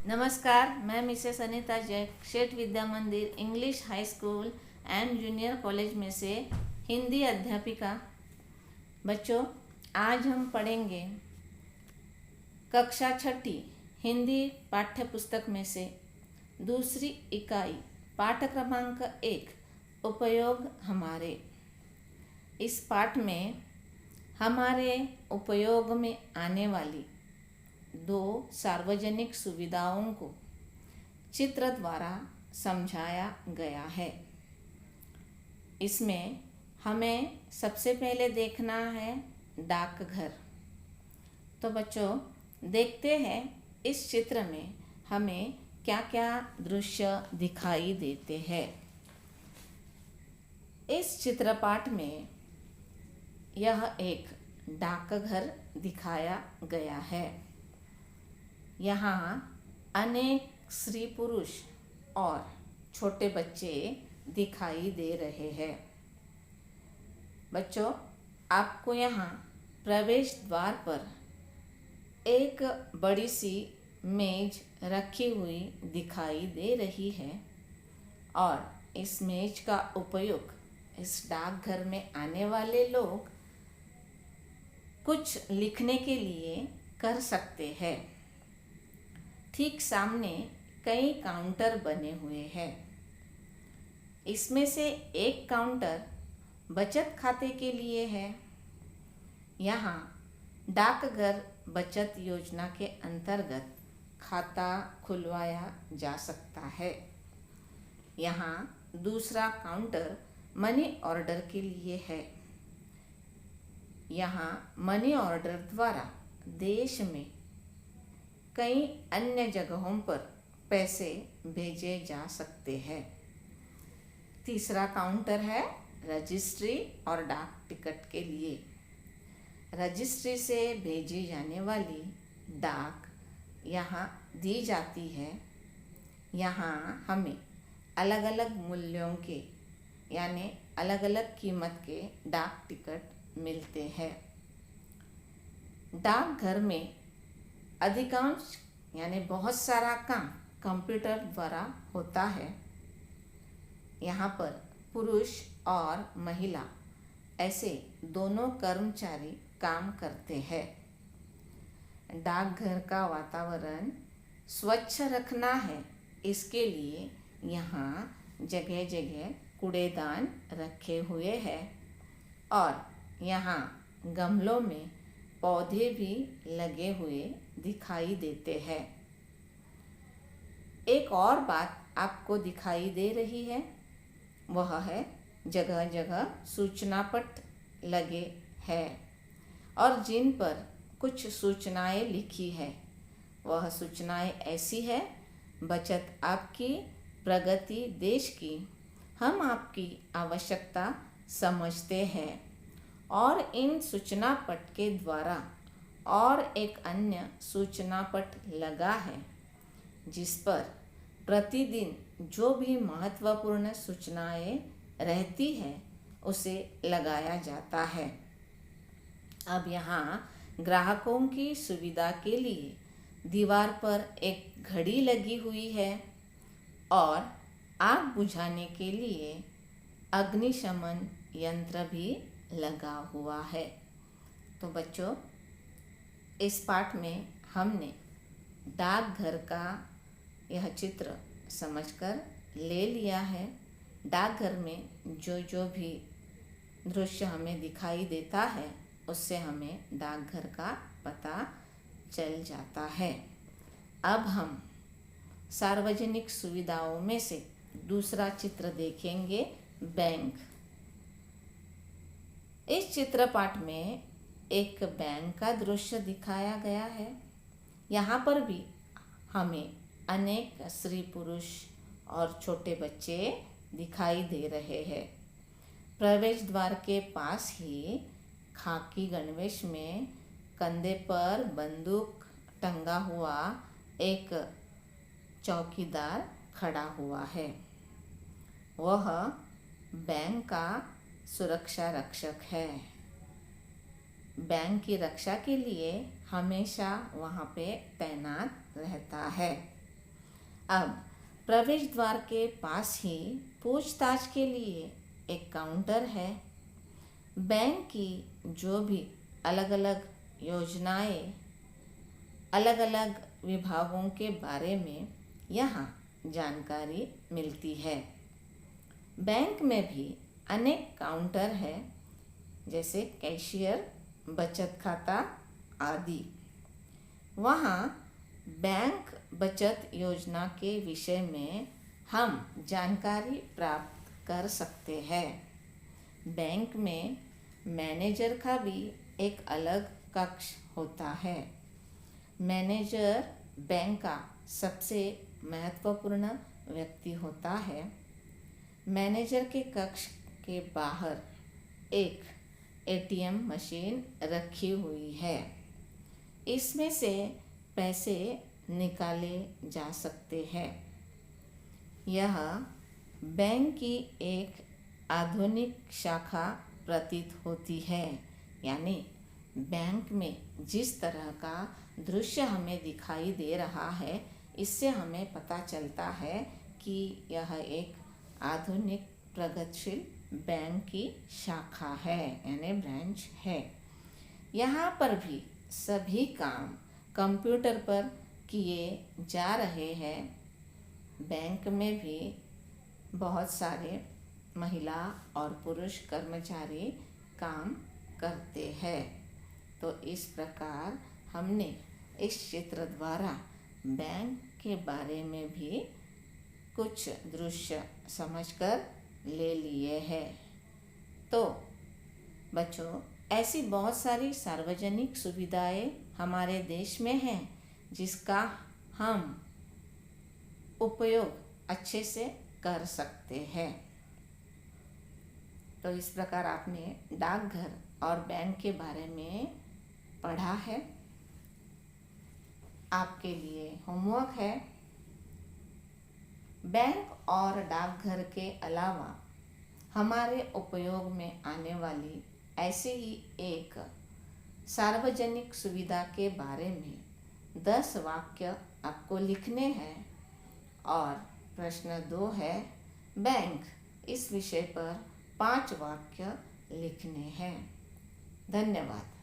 नमस्कार, मैं Mrs Anita Jack Sheth विद्या मंदिर English high school and junior college में से हिंदी अध्यापिका। बच्चों, आज हम पढ़ेंगे कक्षा छठी हिंदी पाठ्य पुस्तक में से दूसरी इकाई पाठ क्रमांक 1 उपयोग हमारे। इस पाठ में हमारे उपयोग में आने वाली 2 सार्वजनिक सुविधाओं को चित्र द्वारा समझाया गया है। इसमें हमें सबसे पहले देखना है डाकघर। तो बच्चों, देखते हैं इस चित्र में हमें क्या क्या दृश्य दिखाई देते हैं। इस चित्रपाठ में यह एक डाकघर दिखाया गया है। यहाँ अनेक स्त्री पुरुष और छोटे बच्चे दिखाई दे रहे हैं। बच्चों, आपको यहाँ प्रवेश द्वार पर एक बड़ी सी मेज रखी हुई दिखाई दे रही है और इस मेज का उपयोग इस डाकघर में आने वाले लोग कुछ लिखने के लिए कर सकते हैं। ठीक सामने कई काउंटर बने हुए हैं। इसमें से एक काउंटर बचत खाते के लिए है। यहाँ डाकघर बचत योजना के अंतर्गत खाता खुलवाया जा सकता है। यहाँ दूसरा काउंटर मनी ऑर्डर के लिए है। यहाँ मनी ऑर्डर द्वारा देश में कई अन्य जगहों पर पैसे भेजे जा सकते हैं। तीसरा काउंटर है रजिस्ट्री और डाक टिकट के लिए। रजिस्ट्री से भेजी जाने वाली डाक यहाँ दी जाती है। यहाँ हमें अलग अलग मूल्यों के यानी अलग अलग कीमत के डाक टिकट मिलते हैं। डाकघर में अधिकांश यानी बहुत सारा काम कंप्यूटर द्वारा होता है। यहाँ पर पुरुष और महिला ऐसे दोनों कर्मचारी काम करते हैं। डाकघर का वातावरण स्वच्छ रखना है, इसके लिए यहाँ जगह जगह कूड़ेदान रखे हुए हैं और यहाँ गमलों में पौधे भी लगे हुए दिखाई देते हैं। एक और बात आपको दिखाई दे रही है, वह है जगह जगह सूचना पट लगे हैं और जिन पर कुछ सूचनाएं लिखी है। वह सूचनाएं ऐसी है: बचत आपकी, प्रगति देश की, हम आपकी आवश्यकता समझते हैं। और इन सूचना पट के द्वारा और एक अन्य सूचना पट लगा है जिस पर प्रतिदिन जो भी महत्वपूर्ण सूचनाएं रहती है उसे लगाया जाता है। अब यहाँ ग्राहकों की सुविधा के लिए दीवार पर एक घड़ी लगी हुई है और आग बुझाने के लिए अग्निशमन यंत्र भी लगा हुआ है। तो बच्चों, इस पाठ में हमने डाकघर का यह चित्र समझकर ले लिया है। डाकघर में जो जो भी दृश्य हमें दिखाई देता है उससे हमें डाकघर का पता चल जाता है। अब हम सार्वजनिक सुविधाओं में से दूसरा चित्र देखेंगे, बैंक। इस चित्रपाठ में एक बैंक का दृश्य दिखाया गया है। यहाँ पर भी हमें अनेक स्त्री पुरुष और छोटे बच्चे दिखाई दे रहे हैं। प्रवेश द्वार के पास ही खाकी गणवेश में कंधे पर बंदूक टंगा हुआ एक चौकीदार खड़ा हुआ है। वह बैंक का सुरक्षा रक्षक है। बैंक की रक्षा के लिए हमेशा वहाँ पे तैनात रहता है। अब प्रवेश द्वार के पास ही पूछताछ के लिए एक काउंटर है। बैंक की जो भी अलग अलग योजनाएं, अलग अलग विभागों के बारे में यहाँ जानकारी मिलती है। बैंक में भी अनेक काउंटर है, जैसे कैशियर, बचत खाता आदि। वहाँ बैंक बचत योजना के विषय में हम जानकारी प्राप्त कर सकते हैं। बैंक में मैनेजर का भी एक अलग कक्ष होता है। मैनेजर बैंक का सबसे महत्वपूर्ण व्यक्ति होता है। मैनेजर के कक्ष के बाहर एक एटीएम मशीन रखी हुई है। इसमें से पैसे निकाले जा सकते हैं। यह बैंक की एक आधुनिक शाखा प्रतीत होती है। यानी बैंक में जिस तरह का दृश्य हमें दिखाई दे रहा है, इससे हमें पता चलता है कि यह एक आधुनिक प्रगतिशील बैंक की शाखा है, यानी ब्रांच है। यहाँ पर भी सभी काम कंप्यूटर पर किए जा रहे हैं। बैंक में भी बहुत सारे महिला और पुरुष कर्मचारी काम करते हैं। तो इस प्रकार हमने इस चित्र द्वारा बैंक के बारे में भी कुछ दृश्य समझकर ले लिए हैं। तो बच्चों, ऐसी बहुत सारी सार्वजनिक सुविधाएं हमारे देश में हैं, जिसका हम उपयोग अच्छे से कर सकते हैं। तो इस प्रकार आपने डाकघर और बैंक के बारे में पढ़ा है। आपके लिए होमवर्क है, बैंक और डाकघर के अलावा हमारे उपयोग में आने वाली ऐसे ही एक सार्वजनिक सुविधा के बारे में 10 वाक्य आपको लिखने हैं। और प्रश्न 2 है, बैंक इस विषय पर 5 वाक्य लिखने हैं। धन्यवाद।